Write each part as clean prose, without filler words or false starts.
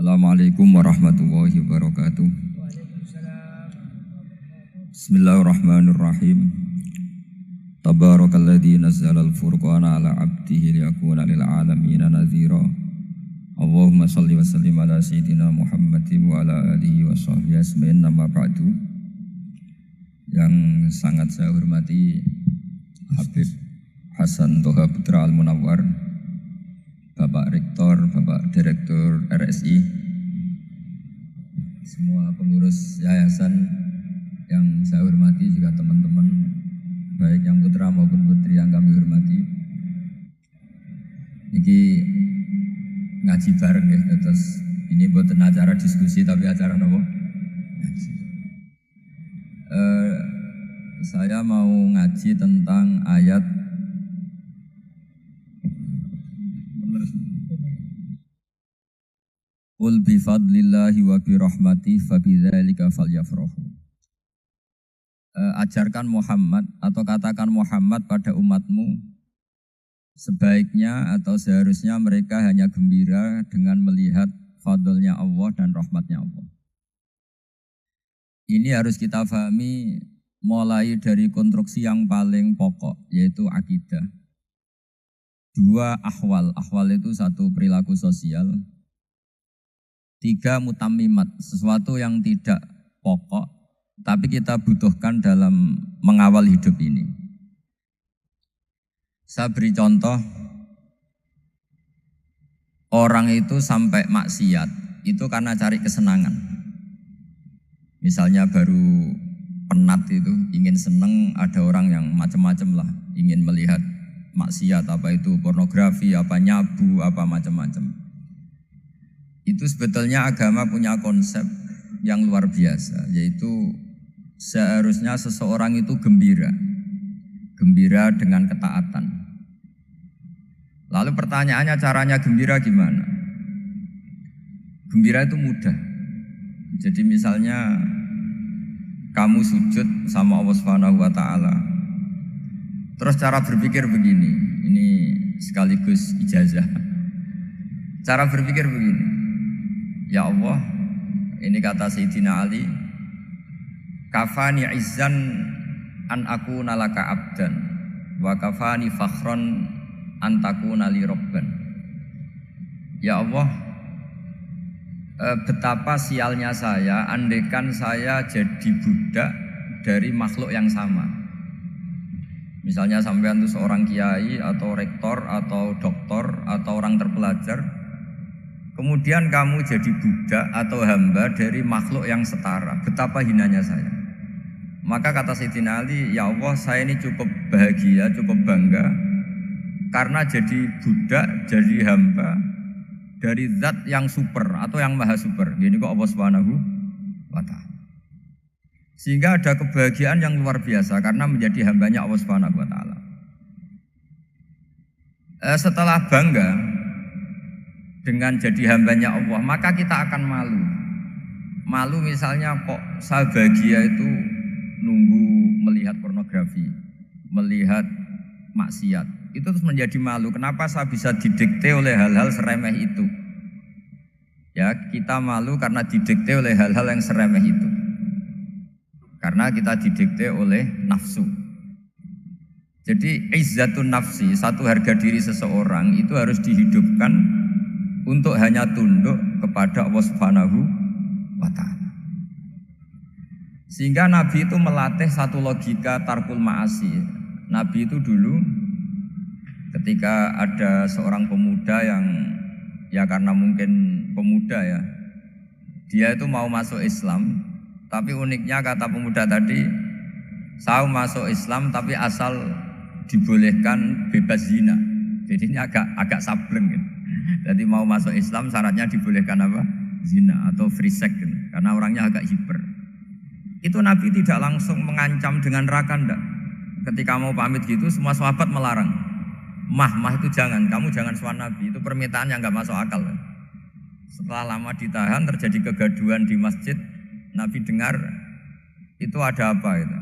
Assalamualaikum warahmatullahi wabarakatuh. Bismillahirrahmanirrahim. Tabarakalladzi nazzala al-furqana ala 'abdihi liyakuna lil 'alamin nadhira. Allahumma shalli wa sallim ala sayyidina Muhammadin wa ala alihi wa sahbihi ajmain. Amma ba'du. Yang sangat saya hormati Habib Hasan Toha Putra Al-Munawwar, Bapak Rektor, Bapak Direktur RSI, semua pengurus yayasan yang saya hormati, juga teman-teman baik yang putra maupun putri yang kami hormati. Ini ngaji bareng ya, terus ini bukan acara diskusi tapi acara apa? Saya mau ngaji tentang ayat Qul bi fadlillahi wa bi rahmatihi fabidzalika falyafrahu. Ajarkan Muhammad atau katakan Muhammad pada umatmu, sebaiknya atau seharusnya mereka hanya gembira dengan melihat fadlnya Allah dan rahmatnya Allah. Ini harus kita pahami mulai dari konstruksi yang paling pokok, yaitu akidah. Dua ahwal itu satu perilaku sosial. Tiga mutammimat, sesuatu yang tidak pokok, tapi kita butuhkan dalam mengawal hidup ini. Saya beri contoh, orang itu sampai maksiat, itu karena cari kesenangan. Misalnya baru penat itu, ingin seneng, ada orang yang macam-macam lah, ingin melihat maksiat, apa itu pornografi, apa nyabu, apa macam-macam. Itu sebetulnya agama punya konsep yang luar biasa, yaitu seharusnya seseorang itu gembira dengan ketaatan. Lalu pertanyaannya, caranya gembira gimana? Gembira itu mudah. Jadi misalnya kamu sujud sama Allah Subhanahu wa taala. Terus cara berpikir begini, ini sekaligus ijazah. Cara berpikir begini. Ya Allah, ini kata Sayyidina Ali, kafani izzan an akuna laka abdan wa kafani fakhron an takuna li rabban. Ya Allah, betapa sialnya saya andaikan saya jadi budak dari makhluk yang sama. Misalnya sampean itu seorang kiai atau rektor atau doktor atau orang terpelajar, kemudian kamu jadi budak atau hamba dari makhluk yang setara. Betapa hinanya saya. Maka kata Sayyidina Ali, ya Allah, saya ini cukup bahagia, cukup bangga karena jadi budak, jadi hamba dari zat yang super atau yang maha super. Ini kok Allah Subhanahu wa ta'ala. Sehingga ada kebahagiaan yang luar biasa karena menjadi hambanya Allah Subhanahu wa ta'ala. Setelah bangga dengan jadi hambanya Allah, maka kita akan malu. Malu misalnya kok saya bahagia itu nunggu melihat pornografi, melihat maksiat. Itu terus menjadi malu. Kenapa saya bisa didikte oleh hal-hal seremeh itu? Ya, kita malu karena didikte oleh hal-hal yang seremeh itu. Karena kita didikte oleh nafsu. Jadi izzatun nafsi, satu harga diri seseorang itu harus dihidupkan untuk hanya tunduk kepada Allah Subhanahu wa ta'ala. Sehingga Nabi itu melatih satu logika tarkul ma'asi. Nabi itu dulu ketika ada seorang pemuda yang, ya karena mungkin pemuda ya, dia itu mau masuk Islam, tapi uniknya kata pemuda tadi, saya masuk Islam tapi asal dibolehkan bebas zina. Jadi ini agak sableng gitu. Jadi mau masuk Islam syaratnya dibolehkan apa? Zina atau free sex gitu. Karena orangnya agak hiper. Itu Nabi tidak langsung mengancam dengan neraka enggak. Ketika mau pamit gitu semua sahabat melarang. Mah itu jangan, kamu jangan sowan Nabi. Itu permintaan yang enggak masuk akal. Setelah lama ditahan terjadi kegaduhan di masjid. Nabi dengar itu ada apa itu?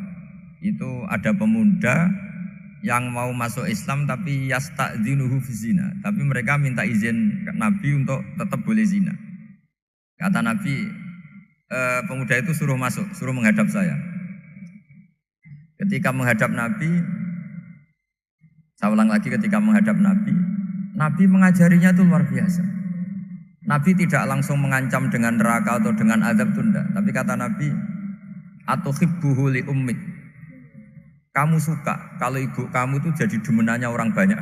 Itu ada pemuda yang mau masuk Islam tapi yasta'dzinuhu fi zina, tapi mereka minta izin ke Nabi untuk tetap boleh zina. Kata Nabi, pemuda itu suruh masuk, suruh menghadap saya. Ketika menghadap Nabi, saya ulang lagi, ketika menghadap Nabi, Nabi mengajarinya itu luar biasa. Nabi tidak langsung mengancam dengan neraka atau dengan azab itu enggak. Tapi kata Nabi, atuhibbuhu li ummik. Kamu suka kalau ibu kamu itu jadi demenannya orang banyak.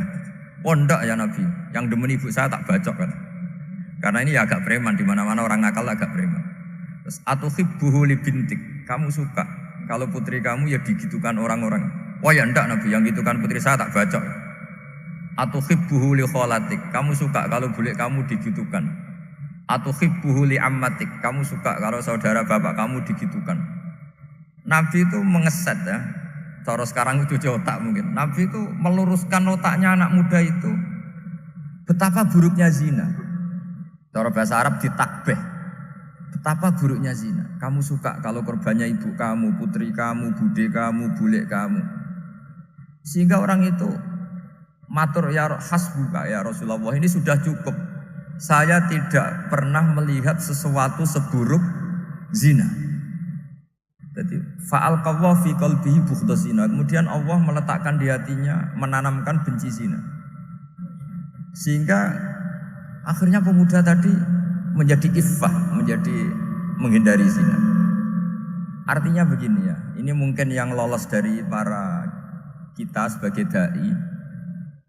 Oh enggak ya Nabi, yang demen ibu saya tak bacok kan. Karena ini ya agak preman, di mana-mana orang nakal agak preman. Terus atuhibbuhu li bintik. Kamu suka kalau putri kamu ya digitukan orang-orang. Oh ya enggak Nabi, yang gitukan putri saya tak bacok. Atuhibbuhu li kholatik. Kamu suka kalau bule kamu digitukan. Atuhibbuhu li ammatik. Kamu suka kalau saudara bapak kamu digitukan. Nabi itu mengeset ya. Cara sekarang itu otak mungkin. Nabi itu meluruskan otaknya anak muda itu. Betapa buruknya zina. Cara bahasa Arab ditakbih. Betapa buruknya zina. Kamu suka kalau korbannya ibu kamu, putri kamu, bude kamu, bule kamu. Sehingga orang itu matur ya hasbuka ya Rasulullah, ini sudah cukup. Saya tidak pernah melihat sesuatu seburuk zina. Jadi fa'alqallahu fi qalbihi bughdha zina. Kemudian Allah meletakkan di hatinya, menanamkan benci zina. Sehingga akhirnya pemuda tadi menjadi iffah, menjadi menghindari zina. Artinya begini ya, ini mungkin yang lolos dari para kita sebagai dai,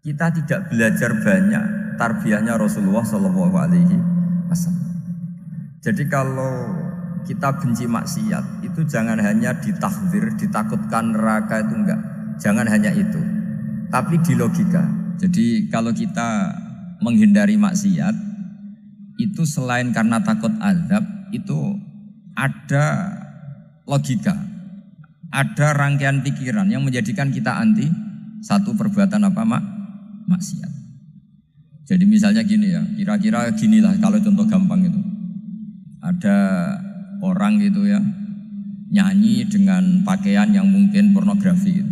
kita tidak belajar banyak tarbiyahnya Rasulullah SAW. Jadi kalau kita benci maksiat itu jangan hanya ditahdzir, ditakutkan neraka itu enggak. Jangan hanya itu. Tapi di logika. Jadi kalau kita menghindari maksiat itu selain karena takut azab, itu ada logika. Ada rangkaian pikiran yang menjadikan kita anti satu perbuatan apa maksiat. Jadi misalnya gini ya, kira-kira ginilah kalau contoh gampang itu. Ada orang gitu ya nyanyi dengan pakaian yang mungkin pornografi gitu.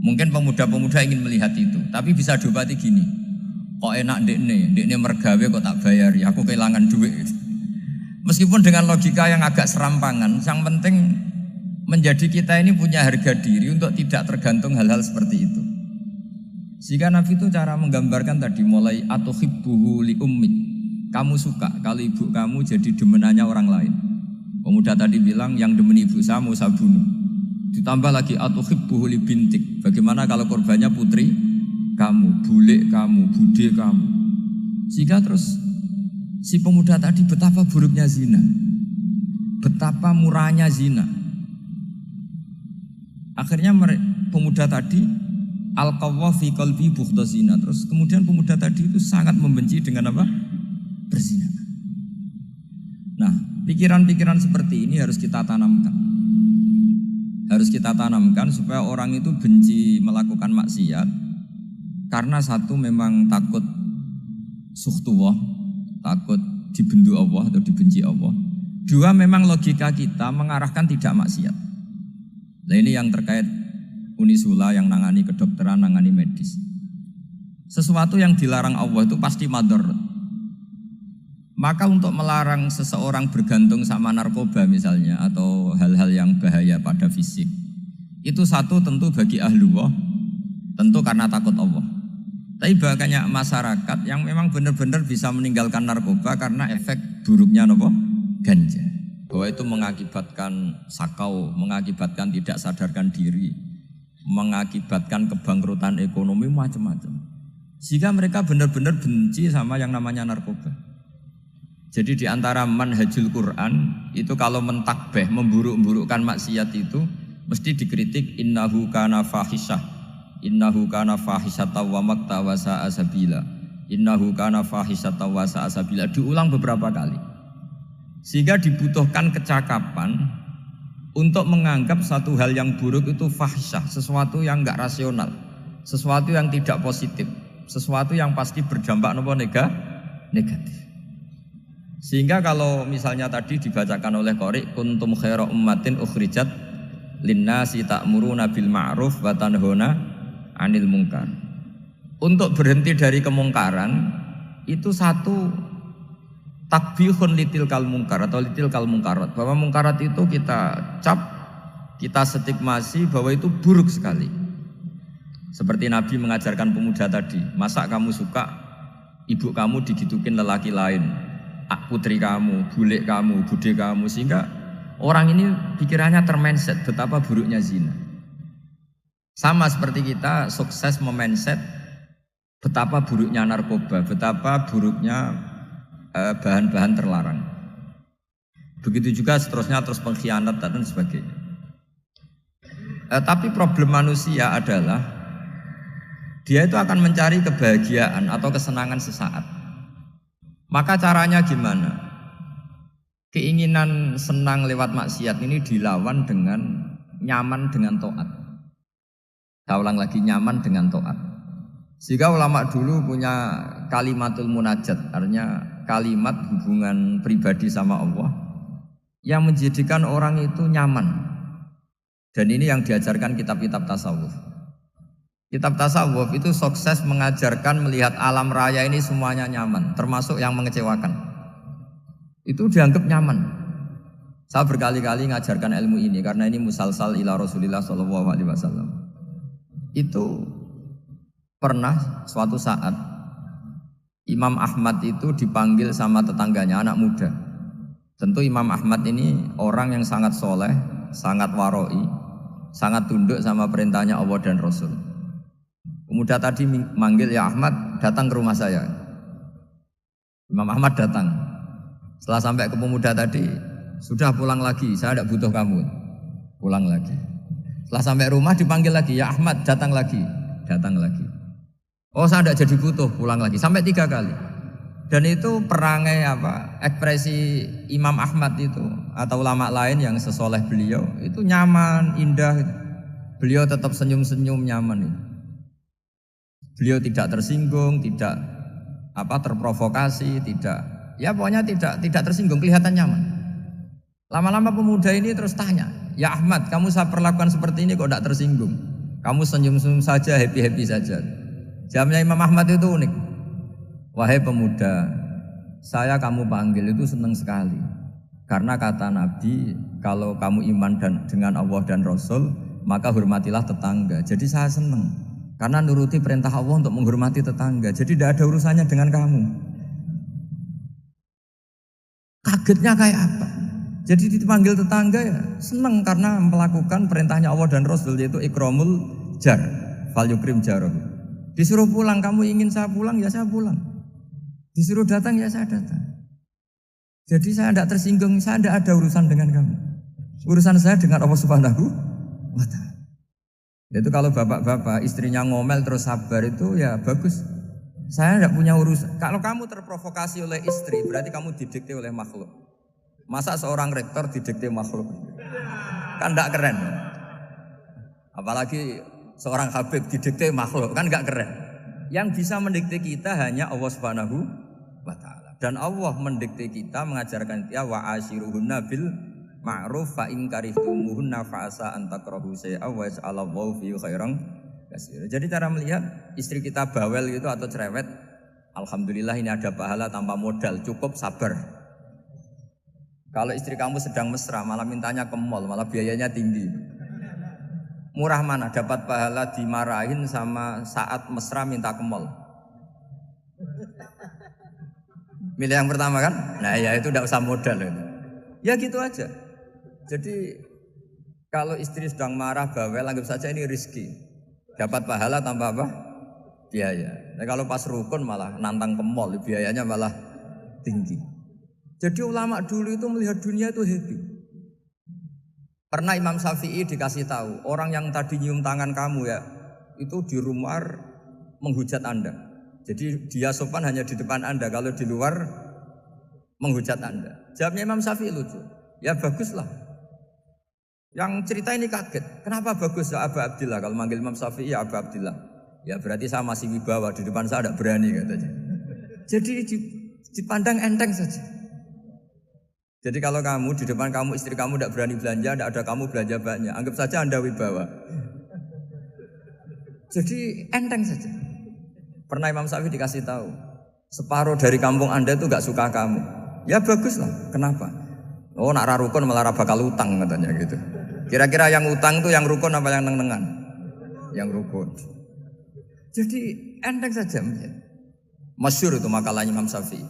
Mungkin pemuda-pemuda ingin melihat itu, tapi bisa diobati gini. Kok enak dekne mergawe kok tak bayari, aku kehilangan duit gitu. Meskipun dengan logika yang agak serampangan, yang penting menjadi kita ini punya harga diri untuk tidak tergantung hal-hal seperti itu. Sehingga Nabi itu cara menggambarkan tadi mulai atuhibbuhu li ummik. Kamu suka kalau ibu kamu jadi demenannya orang lain. Pemuda tadi bilang yang demen ibu saya mau saya bunuh. Ditambah lagi atuhibbuhu li bintik. Bagaimana kalau korbannya putri kamu, bule kamu, bude kamu. Sehingga terus si pemuda tadi betapa buruknya zina. Betapa murahnya zina. Akhirnya pemuda tadi alqawwa fi qalbi bughdha zina. Terus kemudian pemuda tadi itu sangat membenci dengan apa? Berzina. Nah, pikiran-pikiran seperti ini harus kita tanamkan. Harus kita tanamkan supaya orang itu benci melakukan maksiat. Karena satu memang takut suhtullah, takut dibendu Allah atau dibenci Allah. Dua memang logika kita mengarahkan tidak maksiat. Nah ini yang terkait Unisula yang nangani kedokteran, nangani medis. Sesuatu yang dilarang Allah itu pasti madharat. Maka untuk melarang seseorang bergantung sama narkoba misalnya atau hal-hal yang bahaya pada fisik, itu satu tentu bagi ahlullah, tentu karena takut Allah. Tapi banyak masyarakat yang memang benar-benar bisa meninggalkan narkoba karena efek buruknya ganja. Bahwa itu mengakibatkan sakau, mengakibatkan tidak sadarkan diri, mengakibatkan kebangkrutan ekonomi macam-macam. Sehingga mereka benar-benar benci sama yang namanya narkoba. Jadi di antara manhajul Quran itu kalau mentakbih, memburuk-burukkan maksiat itu mesti dikritik innahu kana fahisyah. Innahu kana fahisyata wa makta wa sa'a sabila. Innahu kana fahisyata wa sa'a sabila. Diulang beberapa kali. Sehingga dibutuhkan kecakapan untuk menganggap satu hal yang buruk itu fahisyah, sesuatu yang enggak rasional, sesuatu yang tidak positif, sesuatu yang pasti berdampak negatif. Sehingga kalau misalnya tadi dibacakan oleh qari kuntum khaira ummatin ukhrijat linnasi ta'muruna bil ma'ruf wa tanhauna 'anil munkar. Untuk berhenti dari kemungkaran itu satu takbihun litilkal mungkar atau litilkal mungkarat, bahwa mungkarat itu kita cap, kita stigmasi bahwa itu buruk sekali. Seperti Nabi mengajarkan pemuda tadi, masa kamu suka ibu kamu digitukin lelaki lain, putri kamu, bule kamu, bude kamu, sehingga orang ini pikirannya termindset betapa buruknya zina. Sama seperti kita sukses memindset betapa buruknya narkoba, betapa buruknya bahan-bahan terlarang. Begitu juga seterusnya, terus pengkhianat dan sebagainya. Tapi problem manusia adalah dia itu akan mencari kebahagiaan atau kesenangan sesaat. Maka caranya gimana? Keinginan senang lewat maksiat ini dilawan dengan nyaman dengan taat. Saya ulang lagi, nyaman dengan taat. Sehingga ulama dulu punya kalimatul munajat, artinya kalimat hubungan pribadi sama Allah yang menjadikan orang itu nyaman. Dan ini yang diajarkan kitab-kitab tasawuf. Kitab tasawuf itu sukses mengajarkan melihat alam raya ini semuanya nyaman, termasuk yang mengecewakan. Itu dianggap nyaman. Saya berkali-kali mengajarkan ilmu ini karena ini musalsal ila Rasulillah SAW. Itu pernah suatu saat Imam Ahmad itu dipanggil sama tetangganya, anak muda. Tentu Imam Ahmad ini orang yang sangat soleh, sangat waroi, sangat tunduk sama perintahnya Allah dan Rasul. Pemuda tadi manggil, ya Ahmad, datang ke rumah saya. Imam Ahmad datang. Setelah sampai ke pemuda tadi, sudah pulang lagi, saya tidak butuh kamu. Pulang lagi. Setelah sampai rumah dipanggil lagi, ya Ahmad, datang lagi. Datang lagi. Oh, saya tidak jadi butuh, pulang lagi. Sampai 3 kali. Dan itu perangai ekspresi Imam Ahmad itu atau ulama lain yang sesoleh beliau itu nyaman, indah. Beliau tetap senyum-senyum, nyaman itu. Beliau tidak tersinggung, tidak terprovokasi, pokoknya tidak tersinggung, kelihatan nyaman. Lama-lama pemuda ini terus tanya, ya Ahmad, kamu saya perlakukan seperti ini kok tidak tersinggung? Kamu senyum-senyum saja, happy-happy saja. Jawabnya Imam Ahmad itu unik. Wahai pemuda, saya kamu panggil itu senang sekali. Karena kata Nabi, kalau kamu iman dengan Allah dan Rasul, maka hormatilah tetangga. Jadi saya senang. Karena nuruti perintah Allah untuk menghormati tetangga. Jadi tidak ada urusannya dengan kamu. Kagetnya kayak apa? Jadi dipanggil tetangga ya senang karena melakukan perintahnya Allah dan Rasul, yaitu ikramul jar, fal yukrim jaroh. Disuruh pulang, kamu ingin saya pulang, ya saya pulang. Disuruh datang, ya saya datang. Jadi saya tidak tersinggung, saya tidak ada urusan dengan kamu. Urusan saya dengan Allah Subhanahu wa Ta'ala. Itu kalau bapak-bapak istrinya ngomel terus sabar itu ya bagus. Saya tidak punya urusan. Kalau kamu terprovokasi oleh istri, berarti kamu didikte oleh makhluk. Masa seorang rektor didikte makhluk? Kan tidak keren. Apalagi seorang habib didikte makhluk, kan tidak keren. Yang bisa mendikte kita hanya Allah Subhanahu wa Ta'ala. Dan Allah mendikte kita, mengajarkan kita wa ashiruhunna bil ma'ruf fa in karihtumuhunna fa asa an takrahu shay'an wa yaj'alallahu fi khairan katsira. Jadi cara melihat istri kita bawel gitu atau cerewet, alhamdulillah ini ada pahala tanpa modal, cukup sabar. Kalau istri kamu sedang mesra malah mintanya ke mall, malah biayanya tinggi. Murah mana dapat pahala dimarahin sama saat mesra minta ke mall? Milih yang pertama kan? Nah ya itu tidak usah modal itu. Ya gitu aja. Jadi kalau istri sedang marah bawel, anggap saja ini rezeki. Dapat pahala tanpa apa? Biaya. Nah, kalau pas rukun malah nantang ke mall, biayanya malah tinggi. Jadi ulama dulu itu melihat dunia itu happy. Pernah Imam Syafi'i dikasih tahu, orang yang tadi nyium tangan kamu ya, itu di rumah menghujat Anda. Jadi dia sopan hanya di depan Anda, kalau di luar menghujat Anda. Jawabnya Imam Syafi'i lucu. Ya baguslah. Yang cerita ini kaget. Kenapa bagus ya Aba Abdillah? Kalau manggil Imam Syafi'i ya Aba Abdillah. Ya berarti saya masih wibawa, di depan saya tidak berani katanya. Jadi dipandang enteng saja. Jadi kalau kamu di depan kamu istri kamu tidak berani belanja, tidak ada kamu belanja banyak, anggap saja Anda wibawa. Jadi enteng saja. Pernah Imam Syafi'i dikasih tahu, separuh dari kampung Anda itu gak suka kamu. Ya bagus lah. Kenapa? Oh nak ra rukun malah ra bakal utang katanya gitu. Kira-kira yang utang tuh yang rukun apa yang neng-nengan? Yang rukun. Jadi enteng saja. Masyhur itu makalahnya Imam Syafi'i.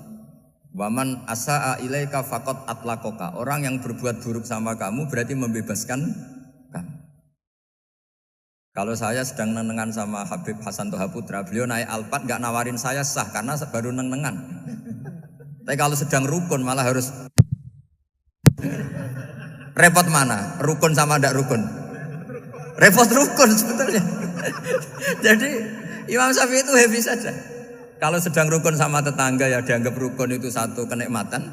Waman asa'a ilaika faqad atlaqaka. Orang yang berbuat buruk sama kamu berarti membebaskan kamu. Kalau saya sedang nenengan sama Habib Hasan Toha Putra, beliau naik Alphard nggak nawarin saya sah karena baru nenengan. Tapi kalau sedang rukun malah harus repot mana? Rukun sama ndak rukun? Repot rukun sebetulnya. Jadi Imam Syafi'i itu happy saja. Kalau sedang rukun sama tetangga ya dianggap rukun itu satu kenikmatan.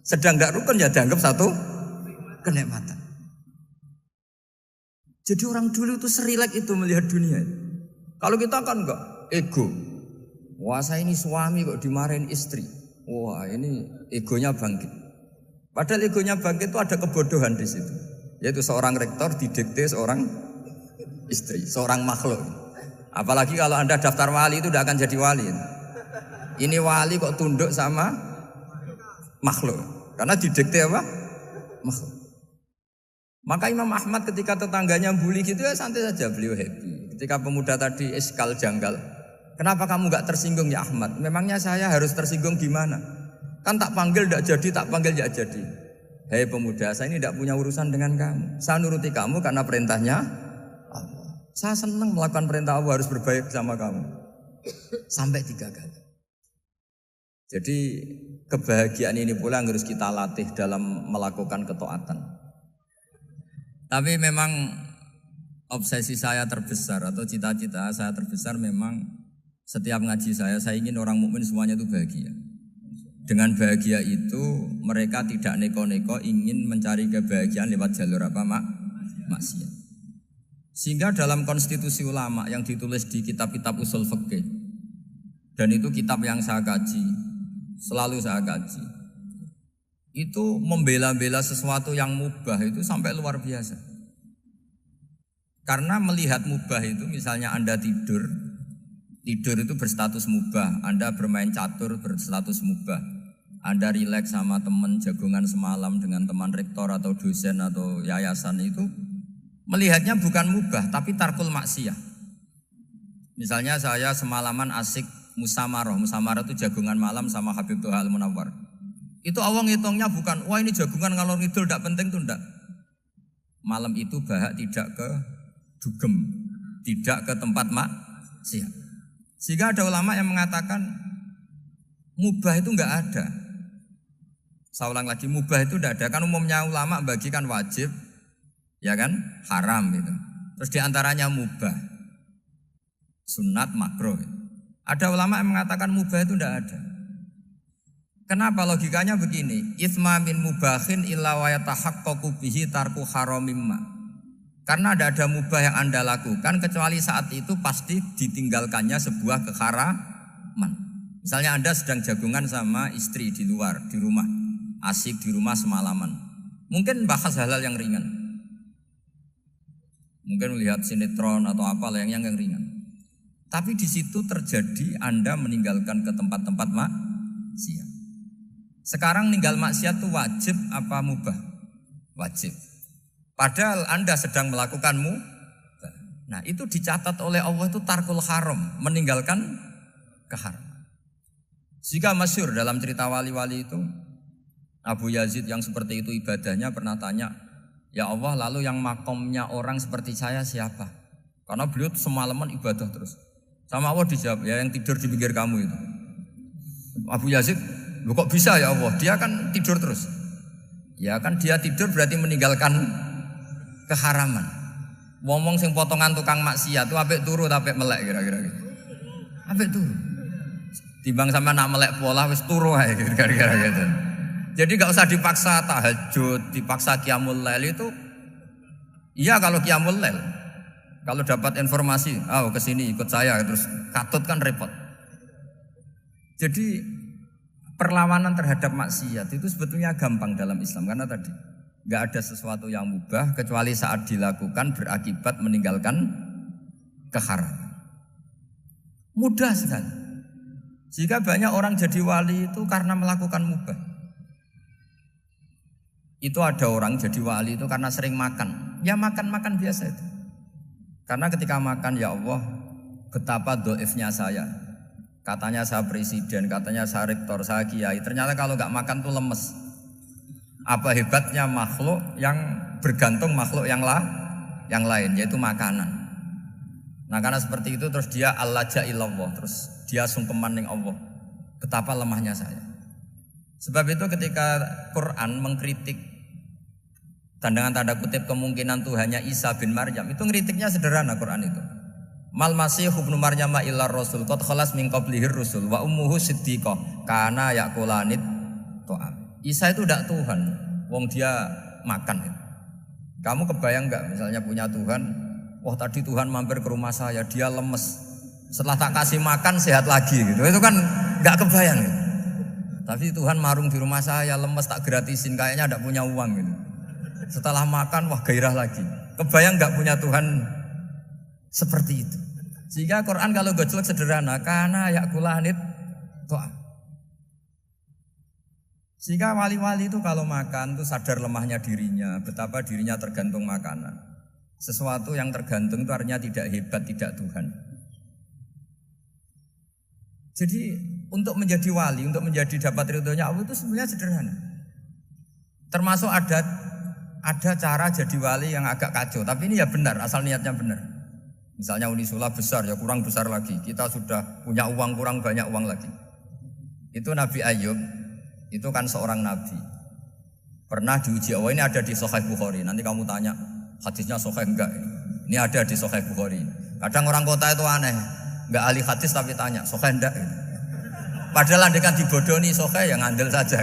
Sedang ndak rukun ya dianggap satu kenikmatan. Jadi orang dulu itu serilek itu melihat dunia. Kalau kita kan enggak, ego. Wah saya ini suami kok dimarahin istri. Wah ini egonya bangkit. Padahal egonya bangkit itu ada kebodohan di situ. Yaitu seorang rektor didikte seorang istri, seorang makhluk. Apalagi kalau Anda daftar wali itu tidak akan jadi wali. Ini wali kok tunduk sama makhluk. Karena didikte apa? Makhluk. Maka Imam Ahmad ketika tetangganya bully gitu ya santai saja beliau happy. Ketika pemuda tadi eskal janggal, kenapa kamu gak tersinggung ya Ahmad? Memangnya saya harus tersinggung gimana? Kan tak panggil gak jadi, tak panggil gak jadi. Hei pemuda, saya ini gak punya urusan dengan kamu. Saya nuruti kamu karena perintahnya Allah. Saya senang melakukan perintah Allah, harus berbaik sama kamu. Sampai 3 kali. Jadi kebahagiaan ini pula yang harus kita latih dalam melakukan ketaatan. Tapi memang obsesi saya terbesar atau cita-cita saya terbesar memang setiap ngaji saya ingin orang mukmin semuanya itu bahagia. Dengan bahagia itu mereka tidak neko-neko ingin mencari kebahagiaan lewat jalur apa maksiat. Sehingga dalam konstitusi ulama yang ditulis di kitab-kitab usul fikih dan itu kitab yang saya kaji, selalu saya kaji. Itu membela-bela sesuatu yang mubah itu sampai luar biasa. Karena melihat mubah itu misalnya Anda tidur itu berstatus mubah. Anda bermain catur berstatus mubah. Anda rileks sama teman jagungan semalam dengan teman rektor atau dosen atau yayasan itu melihatnya bukan mubah tapi tarkul maksiyah. Misalnya saya semalaman asik musamarah itu jagungan malam sama Habib Toha Al-Munawwar. Itu Allah ngitungnya bukan, wah ini jagungan ngalor ngidul tidak penting tuh enggak. Malam itu bahak tidak ke dugem, tidak ke tempat maksiat. Sehingga ada ulama yang mengatakan mubah itu enggak ada. Saya ulang lagi, mubah itu enggak ada. Kan umumnya ulama bagikan wajib, ya kan, haram gitu. Terus diantaranya mubah, sunat, makruh. Ada ulama yang mengatakan mubah itu enggak ada. Kenapa logikanya begini? Itsma min mubahin illa wa yatahaqqaqu bihi tarku haramimma. Karena tidak ada mubah yang Anda lakukan kecuali saat itu pasti ditinggalkannya sebuah keharaman. Misalnya Anda sedang jagungan sama istri di luar, di rumah, asik di rumah semalaman. Mungkin bahas hal-hal yang ringan. Mungkin melihat sinetron atau apa yang ringan. Tapi di situ terjadi Anda meninggalkan ke tempat-tempat maksiat. Sekarang ninggal maksiat itu wajib apa mubah? Wajib. Padahal Anda sedang melakukan mubah. Nah itu dicatat oleh Allah itu tarkul haram, meninggalkan keharaman. Jika masyhur dalam cerita wali-wali itu, Abu Yazid yang seperti itu ibadahnya pernah tanya, ya Allah lalu yang makomnya orang seperti saya siapa? Karena beliau semalaman ibadah terus. Sama Allah dijawab, ya yang tidur di pinggir kamu itu. Abu Yazid, loh kok bisa ya Allah? Dia kan tidur terus. Ya kan dia tidur berarti meninggalkan keharaman. Ngomong sing potongan tukang maksiat itu apik turu apik melek kira-kira gitu. Apik turu. Timbang sama nak melek pola wis turu ae kira-kira gitu. Jadi enggak usah dipaksa tahajud, dipaksa qiyamul lail itu. Iya kalau qiyamul lail. Kalau dapat informasi, kesini ikut saya terus katut kan repot. Jadi perlawanan terhadap maksiat itu sebetulnya gampang dalam Islam karena tadi nggak ada sesuatu yang mubah kecuali saat dilakukan berakibat meninggalkan keharaman. Mudah sekali. Jika banyak orang jadi wali itu karena melakukan mubah. itu ada orang jadi wali itu karena sering makan. Ya makan-makan biasa itu. Karena ketika makan, ya Allah, betapa doifnya saya. Katanya saya presiden, katanya saya rektor, saya kiai. Ternyata kalau nggak makan tuh lemes. Apa hebatnya makhluk yang bergantung makhluk yang lain, yaitu makanan. Nah karena seperti itu terus dia al-laja ilallah, terus dia sungkeman ning Allah. Betapa lemahnya saya. Sebab itu ketika Quran mengkritik dan dengan tanda kutip kemungkinan Tuhannya Isa bin Maryam, itu ngeritiknya sederhana Quran itu. Mal masih ibnu Maryam illar rasul qad khalas min qablihir rusul wa ummuhu siddiqah kana yaqulanit ta'am. Isa itu tidak Tuhan, wong dia makan. Kamu kebayang enggak misalnya punya Tuhan, wah tadi Tuhan mampir ke rumah saya, dia lemes. Setelah tak kasih makan sehat lagi gitu. Itu kan enggak kebayang gitu. Tapi Tuhan marung di rumah saya, lemes tak gratisin, kayaknya enggak punya uang gitu. Setelah makan, wah gairah lagi. Kebayang nggak punya Tuhan seperti itu. Sehingga Quran kalau gojlok sederhana, karena yakulanit to'a. Sehingga wali-wali itu kalau makan itu sadar lemahnya dirinya, betapa dirinya tergantung makanan. Sesuatu yang tergantung itu artinya tidak hebat, tidak Tuhan. Jadi untuk menjadi wali, untuk menjadi dapat ridhonya Allah itu sebenarnya sederhana. Termasuk ada cara jadi wali yang agak kacau, tapi ini ya benar, asal niatnya benar. Misalnya Unisula besar, ya kurang besar lagi. Kita sudah punya uang, kurang banyak uang lagi. Itu Nabi Ayub, itu kan seorang nabi. Pernah diuji Allah, ini ada di Sahih Bukhari. Nanti kamu tanya, hadisnya Sahih enggak? Ini ada di Sahih Bukhari. Kadang orang kota itu aneh, enggak ahli hadis tapi tanya, Sahih enggak? Padahal andekan dibodohi Sahih, ya ngandel saja.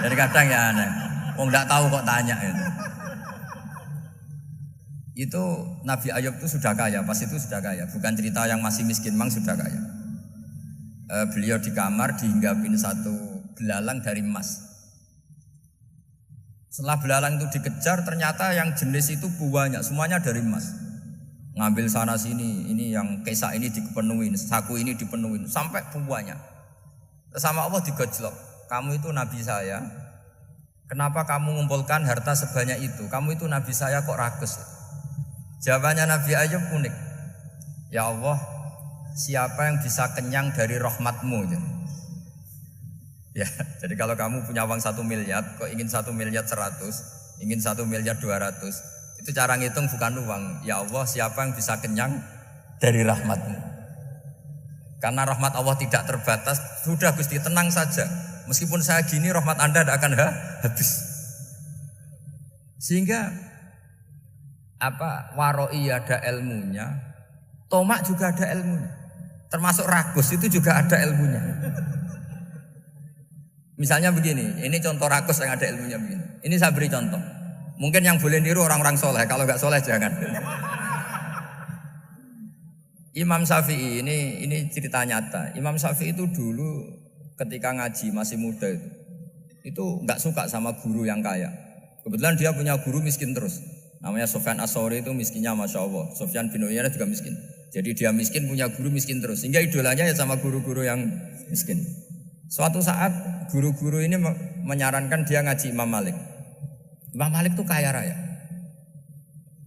Jadi kadang ya aneh. Wong enggak tahu kok tanya itu. Itu Nabi Ayub itu sudah kaya, pas itu sudah kaya. Bukan cerita yang masih miskin, memang sudah kaya. Beliau di kamar dihinggapin satu belalang dari emas. Setelah belalang itu dikejar, ternyata yang jenis itu banyak, semuanya dari emas. Ngambil sana sini, ini yang kesak ini dipenuhin, saku ini dipenuhin, sampai banyak. Sama Allah digojlok. Kamu itu nabi saya. Kenapa kamu mengumpulkan harta sebanyak itu? Kamu itu nabi saya kok rakus? Jawabannya Nabi Ayub unik. Ya Allah, siapa yang bisa kenyang dari rahmatmu? Ya, jadi kalau kamu punya uang 1 miliar, kok ingin 1 miliar 100, ingin 1 miliar 200, itu cara ngitung bukan uang. Ya Allah, siapa yang bisa kenyang dari rahmatmu? Karena rahmat Allah tidak terbatas. Sudah Gusti, tenang saja. Meskipun saya gini, rahmat Anda tidak akan habis. Sehingga waroi ada ilmunya, tomak juga ada ilmunya. Termasuk ragus itu juga ada ilmunya. Misalnya begini, ini contoh ragus yang ada ilmunya begini. Ini saya beri contoh. Mungkin yang boleh niru orang-orang soleh, kalau nggak soleh jangan. Imam Syafi'i ini cerita nyata. Imam Syafi'i itu dulu ketika ngaji masih muda itu nggak suka sama guru yang kaya. Kebetulan dia punya guru miskin terus. Namanya Sufyan As-Tsauri, itu miskinnya Masya Allah. Sufyan bin Uyainah juga miskin. Jadi dia miskin, punya guru miskin terus. Sehingga idolanya ya sama guru-guru yang miskin. Suatu saat guru-guru ini menyarankan dia ngaji Imam Malik. Imam Malik itu kaya raya.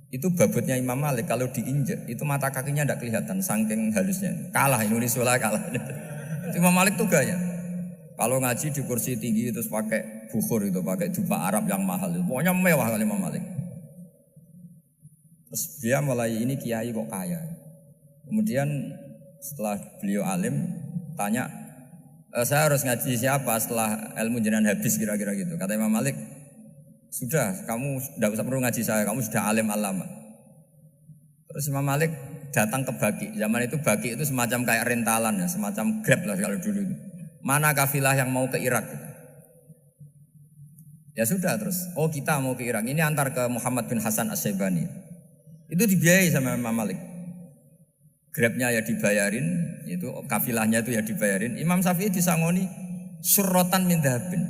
Itu babutnya Imam Malik kalau diinjek itu mata kakinya tidak kelihatan saking halusnya. Kalah Indonesia lah kalah. Imam Malik tuh gaya. Kalau ngaji di kursi tinggi terus pakai bukhur itu, pakai jubah Arab yang mahal itu. Pokoknya mewah kali Imam Malik. Terus dia mulai ini kiai kok kaya. Kemudian setelah beliau alim tanya, saya harus ngaji siapa setelah ilmu jenengan habis kira-kira gitu. Kata Imam Malik, sudah kamu tidak usah perlu ngaji saya, kamu sudah alim alama. Terus Imam Malik datang ke Baki. Zaman itu Baki itu semacam kayak rentalan ya, semacam Grab lah kalau dulu itu. Mana kafilah yang mau ke Irak? Ya sudah terus. Oh kita mau ke Irak. Ini antar ke Muhammad bin Hasan As-Syaibani. Itu dibiayai sama Imam Malik. Grabnya ya dibayarin, itu kafilahnya itu ya dibayarin. Imam Syafi'i disangoni surrotan min dhahabin.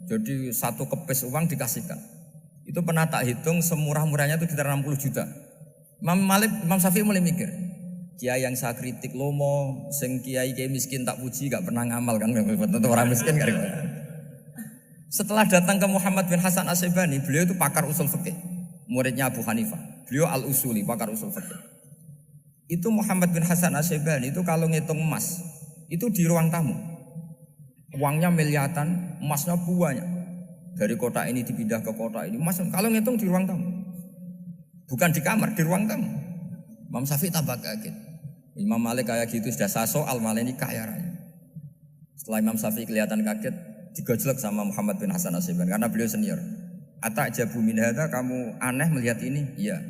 Jadi satu kepes uang dikasihkan. Itu pernah tak hitung semurah-murahnya itu sekitar 60 juta. Imam Syafi'i mulai mikir, kiai yang saya kritik lomo, sing kiai miskin tak puji gak pernah ngamal kan, tentu orang miskin kan. Setelah datang ke Muhammad bin Hasan Asy-Syaibani, beliau itu pakar usul fikih, muridnya Abu Hanifah. Beliau al-usuli, pakar usul fikih. Itu Muhammad bin Hasan Asy-Syaibani itu kalau ngitung emas, itu di ruang tamu. Uangnya miliaran, emasnya banyak. Dari kota ini dipindah ke kota ini, emas kalau ngitung di ruang tamu. Bukan di kamar, di ruang tamu. Imam Syafi'i tambah kaget. Imam Malik kayak gitu sudah saya soal, malah ini kaya raya. Setelah Imam Syafi'i kelihatan kaget, digojlok sama Muhammad bin Hasan Asy-Syaibani karena beliau senior. Atajabu min hadza, kamu aneh melihat ini? Iya.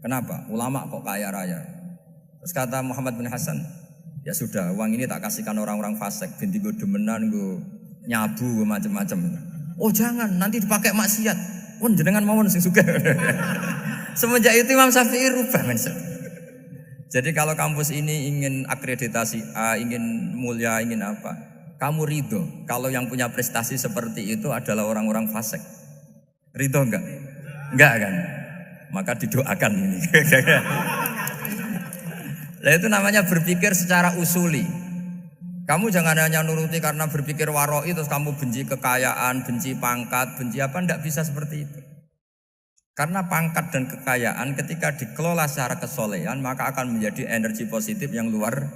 Kenapa? Ulama kok kaya raya. Terus kata Muhammad bin Hasan, ya sudah, uang ini tak kasihkan orang-orang fasik, binti gue demenan, gue nyabu, gue macam-macam. Oh jangan, nanti dipakai maksiat. Oh jenengan mawon sing sugih. Semenjak itu Imam Syafi'i rubah mindset. Jadi kalau kampus ini ingin akreditasi A, ingin mulia, ingin apa, kamu ridho kalau yang punya prestasi seperti itu adalah orang-orang fasik. Ridho enggak? Enggak kan? Maka didoakan ini. Nah itu namanya berpikir secara usuli. Kamu jangan hanya nuruti karena berpikir waroi terus kamu benci kekayaan, benci pangkat, benci apa, enggak bisa seperti itu. Karena pangkat dan kekayaan ketika dikelola secara kesolehan maka akan menjadi energi positif yang luar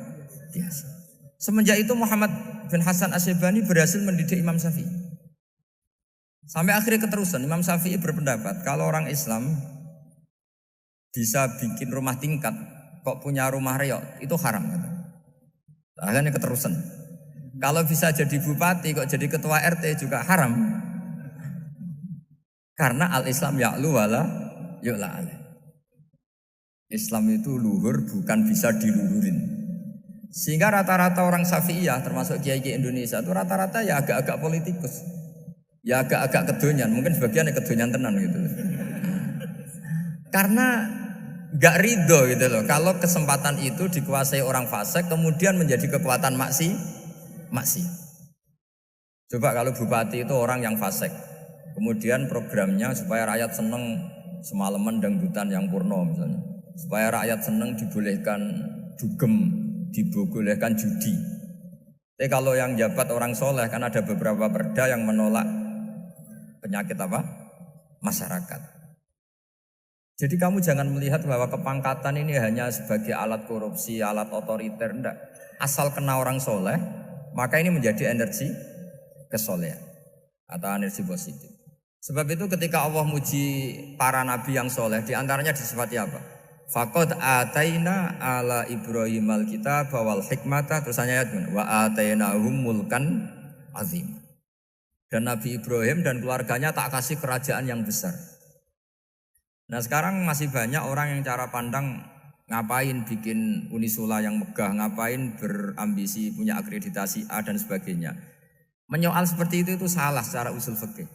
biasa. Semenjak itu Muhammad bin Hasan Asy-Syaibani berhasil mendidik Imam Syafi'i. Sampai akhirnya keterusan Imam Syafi'i berpendapat kalau orang Islam bisa bikin rumah tingkat kok punya rumah reok itu haram. Akhirnya keterusan. Kalau bisa jadi bupati kok jadi ketua RT juga haram. Karena al-Islam ya'lu wala yu'la alaih. Islam itu luhur bukan bisa diluhurin. Sehingga rata-rata orang Syafi'iyah termasuk kiai-kiai Indonesia itu rata-rata ya agak-agak politikus. Ya agak-agak kedonyan, mungkin sebagian yang kedonyan tenan gitu. Karena gak ridho gitu loh. Kalau kesempatan itu dikuasai orang fasik kemudian menjadi kekuatan maksiat. Coba kalau bupati itu orang yang fasik. Kemudian programnya supaya rakyat seneng semalaman dangdutan yang purno misalnya. Supaya rakyat seneng dibolehkan dugem, dibolehkan judi. Tapi kalau yang jabat orang soleh kan ada beberapa perda yang menolak penyakit apa? Masyarakat. Jadi kamu jangan melihat bahwa kepangkatan ini hanya sebagai alat korupsi, alat otoriter, enggak. Asal kena orang soleh, maka ini menjadi energi kesolehan atau energi positif. Sebab itu ketika Allah muji para nabi yang soleh, diantaranya disifati apa? Faqad ataina ala Ibrahim al-kitab wal hikmata, terus ayat wa atainahum mulkan azim. Dan Nabi Ibrahim dan keluarganya tak kasih kerajaan yang besar. Nah sekarang masih banyak orang yang cara pandang ngapain bikin unisula yang megah, ngapain berambisi punya akreditasi A dan sebagainya. Menyoal seperti itu salah secara usul fikih.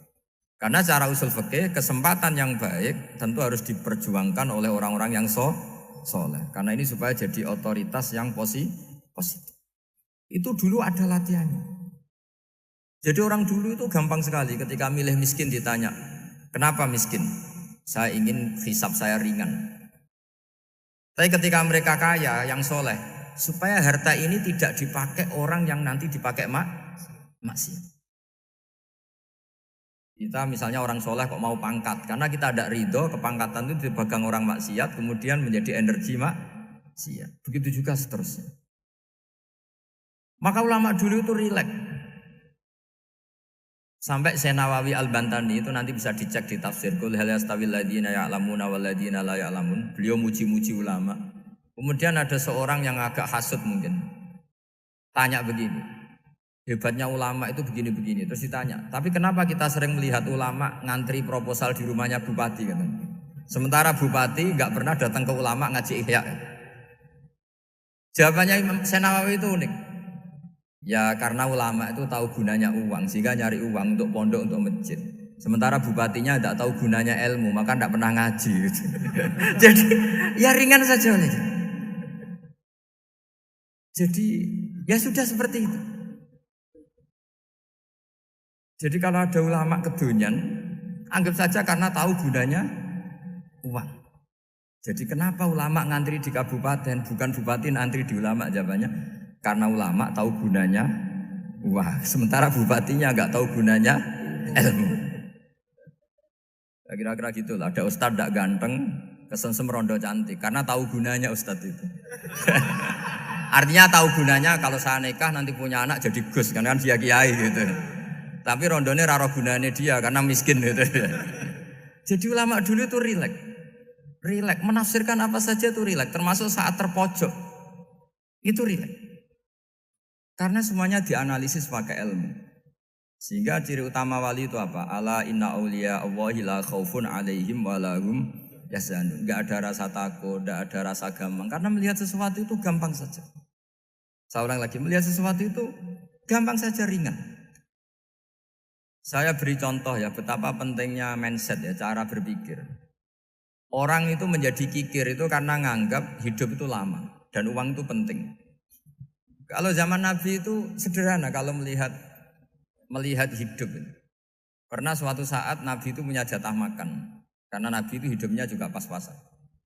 Karena secara usul fikih kesempatan yang baik tentu harus diperjuangkan oleh orang-orang yang soleh. Karena ini supaya jadi otoritas yang positif. Itu dulu ada latihannya. Jadi orang dulu itu gampang sekali ketika milih miskin ditanya, kenapa miskin? Saya ingin hisab saya ringan. Tapi ketika mereka kaya yang soleh, supaya harta ini tidak dipakai orang yang nanti dipakai maksiat. Kita misalnya orang soleh kok mau pangkat, karena kita ada ridho kepangkatan itu dipegang orang maksiat, kemudian menjadi energi maksiat. Begitu juga seterusnya. Maka ulama dulu itu rileks. Sampai Syekh Nawawi Al-Bantani itu nanti bisa dicek di tafsir Qul hal yastawil ladzina ya'lamuna wal ladzina la ya'lamun. Beliau muji-muji ulama. Kemudian ada seorang yang agak hasud mungkin. Tanya begini. Hebatnya ulama itu begini-begini. Terus ditanya, tapi kenapa kita sering melihat ulama ngantri proposal di rumahnya bupati kan? Sementara bupati nggak pernah datang ke ulama ngaji ihya. Jawabannya Imam Syekh Nawawi itu unik. Ya karena ulama itu tahu gunanya uang, sehingga nyari uang untuk pondok, untuk masjid. Sementara bupatinya tidak tahu gunanya ilmu, maka tidak pernah ngaji. Jadi ya ringan saja. Jadi ya sudah seperti itu. Jadi kalau ada ulama kedonyan, anggap saja karena tahu gunanya uang. Jadi kenapa ulama ngantri di kabupaten, bukan bupati ngantri di ulama? Jawabannya, karena ulama tahu gunanya uang. Sementara bupatinya nggak tahu gunanya ilmu. Ya, kira-kira gitu lah. Ada ustadz tidak ganteng, kesensem rondo cantik. Karena tahu gunanya ustadz itu. Artinya tahu gunanya kalau saya nikah nanti punya anak jadi gus. Kan dia kiai gitu. Tapi rondone raro gunanya dia karena miskin gitu. Jadi ulama dulu itu rileks. Rileks. Menafsirkan apa saja itu rileks. Termasuk saat terpojok. Itu rileks. Karena semuanya dianalisis pakai ilmu. Sehingga ciri utama wali itu apa? Ala inna awliya Allahi la khaufun alaihim walahum yahzanun. Enggak ada rasa takut, enggak ada rasa gampang. Karena melihat sesuatu itu gampang saja. Saya ulang lagi, melihat sesuatu itu gampang saja, ringan. Saya beri contoh ya, betapa pentingnya mindset ya, cara berpikir. Orang itu menjadi kikir itu karena nganggap hidup itu lama dan uang itu penting. Kalau zaman Nabi itu sederhana kalau melihat hidup. Pernah suatu saat Nabi itu punya jatah makan. Karena Nabi itu hidupnya juga pas-pasan.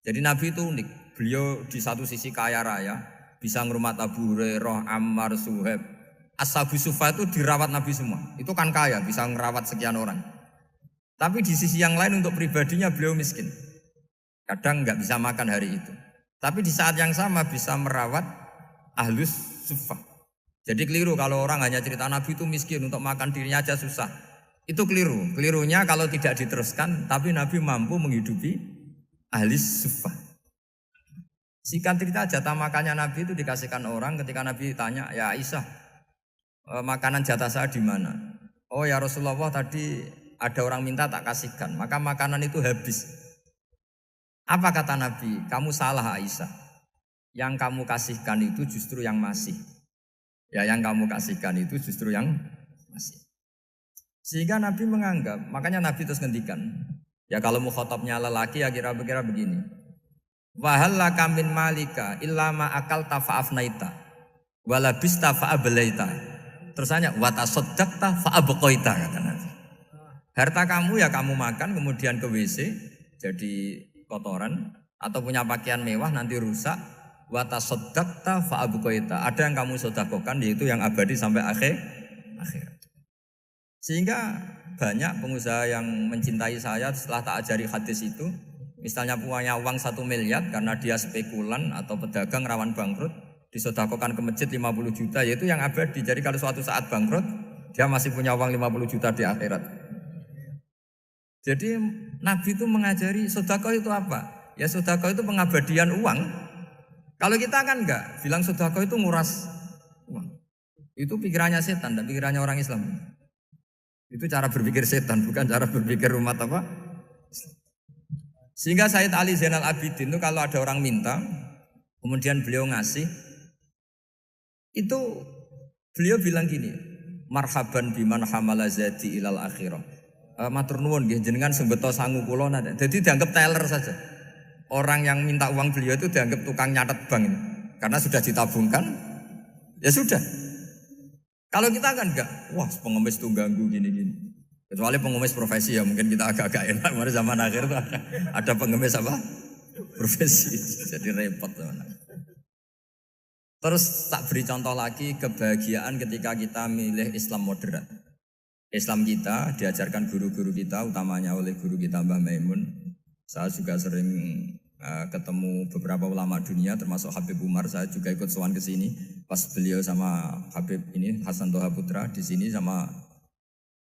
Jadi Nabi itu unik. Beliau di satu sisi kaya raya, bisa ngurmat Abu Hurairah, Ammar, Suhaib. Ashabu Sufa itu dirawat Nabi semua. Itu kan kaya, bisa ngerawat sekian orang. Tapi di sisi yang lain untuk pribadinya beliau miskin. Kadang nggak bisa makan hari itu. Tapi di saat yang sama bisa merawat Ahlus Sufa. Jadi keliru kalau orang hanya cerita Nabi itu miskin, untuk makan dirinya aja susah. Itu keliru. Kelirunya kalau tidak diteruskan, tapi Nabi mampu menghidupi ahli sufa. Singkat cerita jatah makannya Nabi itu dikasihkan orang ketika Nabi tanya, ya Aisyah, makanan jatah saya di mana? Oh ya Rasulullah, tadi ada orang minta tak kasihkan, maka makanan itu habis. Apa kata Nabi? Kamu salah Aisyah. Yang kamu kasihkan itu justru yang masih. Ya yang kamu kasihkan itu justru yang masih. Sehingga Nabi menganggap, makanya Nabi terus ngendikan. Ya kalau mukhatabnya lelaki ya kira-kira begini. Wahal laka min malika illa ma akalta fa'afnaita walabista fa'ablaita. Terus tanya wa tasaddaqta fa'abqaita kata Nabi. Harta kamu ya kamu makan kemudian ke WC jadi kotoran atau punya pakaian mewah nanti rusak. Wa tasaddaqta fa'abqaita. Ada yang kamu sedekahkan yaitu yang abadi sampai akhir. Sehingga banyak pengusaha yang mencintai saya setelah tak ajari hadis itu, misalnya punya uang 1 miliar karena dia spekulan atau pedagang rawan bangkrut, disedekahkan ke masjid 50 juta, yaitu yang abadi. Jadi kalau suatu saat bangkrut, dia masih punya uang 50 juta di akhirat. Jadi Nabi itu mengajari sedekah itu apa? Ya sedekah itu pengabadian uang. Kalau kita kan enggak, bilang sedekah itu nguras uang. Itu pikirannya setan dan pikirannya orang Islam. Itu cara berpikir setan, bukan cara berpikir umat apa. Sehingga Sayyid Ali Zainal Abidin itu kalau ada orang minta, kemudian beliau ngasih, itu beliau bilang gini, marhaban biman hamala zadi ilal akhirah. Matur nuwun nggih jenengan sing beto sangu kula nate. Jadi dianggap teller saja. Orang yang minta uang beliau itu dianggap tukang nyatet bank ini. Karena sudah ditabungkan, ya sudah. Kalau kita kan enggak, wah pengemis tuh ganggu gini-gini. Kecuali pengemis profesi ya mungkin kita agak-agak enak. Mari zaman akhir tuh ada pengemis apa? Profesi, jadi repot teman. Terus tak beri contoh lagi kebahagiaan ketika kita milih Islam moderat. Islam kita diajarkan guru-guru kita, utamanya oleh guru kita Mbah Maimun. Saya juga sering ketemu beberapa ulama dunia termasuk Habib Umar. Saya juga ikut sowan ke sini pas beliau sama Habib ini Hasan Toha Putra di sini sama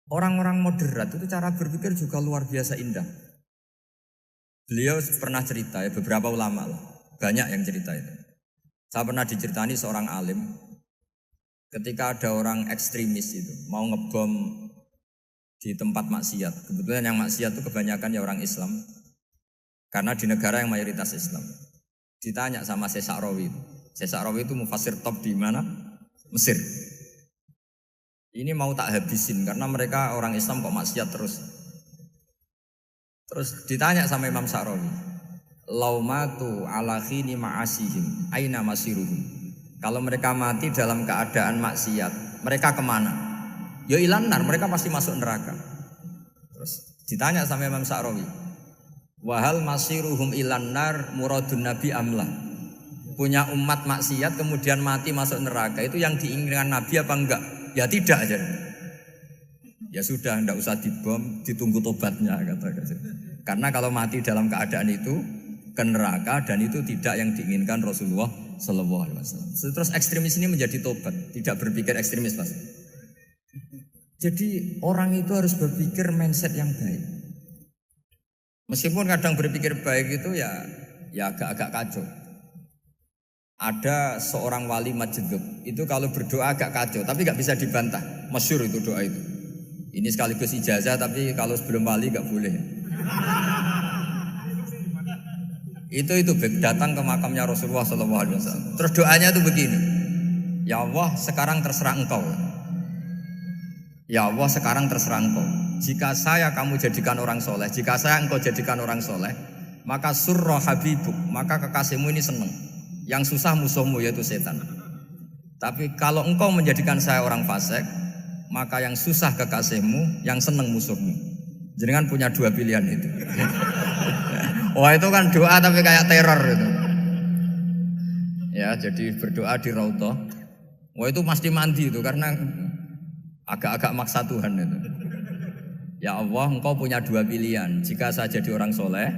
orang-orang moderat. Itu cara berpikir juga luar biasa indah. Beliau pernah cerita ya, beberapa ulama lah, banyak yang cerita itu. Saya pernah diceritani seorang alim ketika ada orang ekstremis itu mau ngebom di tempat maksiat. Kebetulan yang maksiat itu kebanyakan ya orang Islam. Karena di negara yang mayoritas Islam. Ditanya sama Syekh Sa'rawi. Syekh Sa'rawi itu mufassir top di mana? Mesir. Ini mau tak habisin karena mereka orang Islam kok maksiat terus. Terus ditanya sama Imam Sa'rawi. Laumatu ala khini ma'asihim aina masiruhum. Kalau mereka mati dalam keadaan maksiat, mereka kemana? Ya ilan nar, mereka pasti masuk neraka. Terus ditanya sama Imam Sa'rawi. Wahal masiruhum ilan nar muradun nabi amlah. Punya umat maksiat kemudian mati masuk neraka, itu yang diinginkan Nabi apa enggak? Ya tidak aja. Ya sudah, tidak usah dibom, ditunggu tobatnya kata. Karena kalau mati dalam keadaan itu ke neraka dan itu tidak yang diinginkan Rasulullah Sallallahu Alaihi Wasallam. Terus ekstremis ini menjadi tobat, tidak berpikir ekstremis Mas. Jadi orang itu harus berpikir mindset yang baik. Meskipun kadang berpikir baik itu ya agak-agak kacau. Ada seorang wali majdub itu kalau berdoa agak kacau, tapi nggak bisa dibantah. Masyhur itu doa itu. Ini sekaligus ijazah, tapi kalau sebelum wali nggak boleh. Itu datang ke makamnya Rasulullah SAW. Terus doanya itu begini, ya Allah sekarang terserah engkau. Ya Allah sekarang terserah engkau. Jika saya kamu jadikan orang soleh, jika saya engkau jadikan orang soleh, maka surra habibuk, maka kekasihmu ini senang. Yang susah musuhmu yaitu setan. Tapi kalau engkau menjadikan saya orang fasik, maka yang susah kekasihmu, yang senang musuhmu. Jangan punya dua pilihan itu. Wah itu kan doa tapi kayak teror itu. Ya jadi berdoa di Raudhah. Wah itu pasti mandi itu karena agak-agak maksa Tuhan itu. Ya Allah engkau punya dua pilihan. Jika saya jadi orang soleh,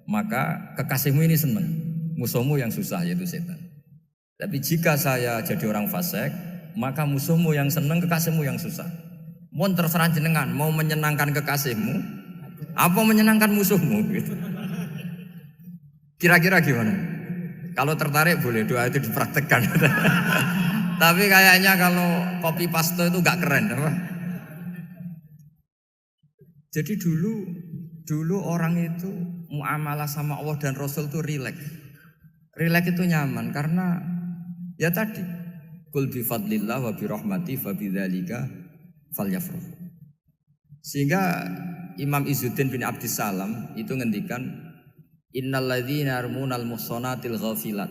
maka kekasihmu ini senang. Musuhmu yang susah yaitu setan. Tapi jika saya jadi orang fasik, maka musuhmu yang senang, kekasihmu yang susah. Mohon terserah jenengan, mau menyenangkan kekasihmu, apa menyenangkan musuhmu? Gitu. Kira-kira gimana? Kalau tertarik boleh doa itu dipraktekkan. Tapi kayaknya kalau copy paste itu gak keren, apa? Jadi dulu orang itu muamalah sama Allah dan Rasul itu rileks. Rileks itu nyaman karena ya tadi kul bi fadlillah wa bi rahmati fa bidzalika falyafrahu. Sehingga Imam Izzuddin bin Abdissalam itu ngendikan innalladzina yarmunal muhsanatil ghafilat.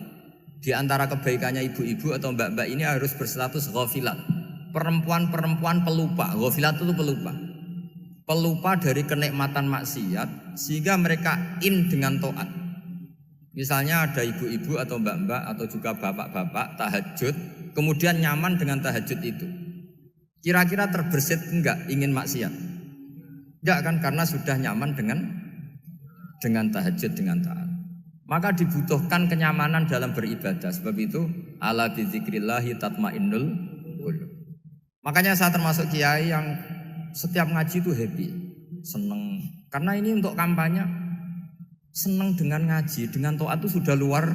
Di antara kebaikannya ibu-ibu atau mbak-mbak ini harus berstatus ghafilat. Perempuan-perempuan pelupa. Ghafilat itu pelupa. Pelupa dari kenikmatan maksiat sehingga mereka dengan taat. Misalnya ada ibu-ibu atau mbak-mbak atau juga bapak-bapak tahajud, kemudian nyaman dengan tahajud itu. Kira-kira terbersit enggak ingin maksiat? Enggak kan, karena sudah nyaman dengan tahajud, dengan taat. Maka dibutuhkan kenyamanan dalam beribadah. Sebab itu ala bidzikrillahi tatmainnul qulub. Makanya saya termasuk kiai yang setiap ngaji itu happy, seneng. Karena ini untuk kampanye, seneng dengan ngaji, dengan taat itu sudah luar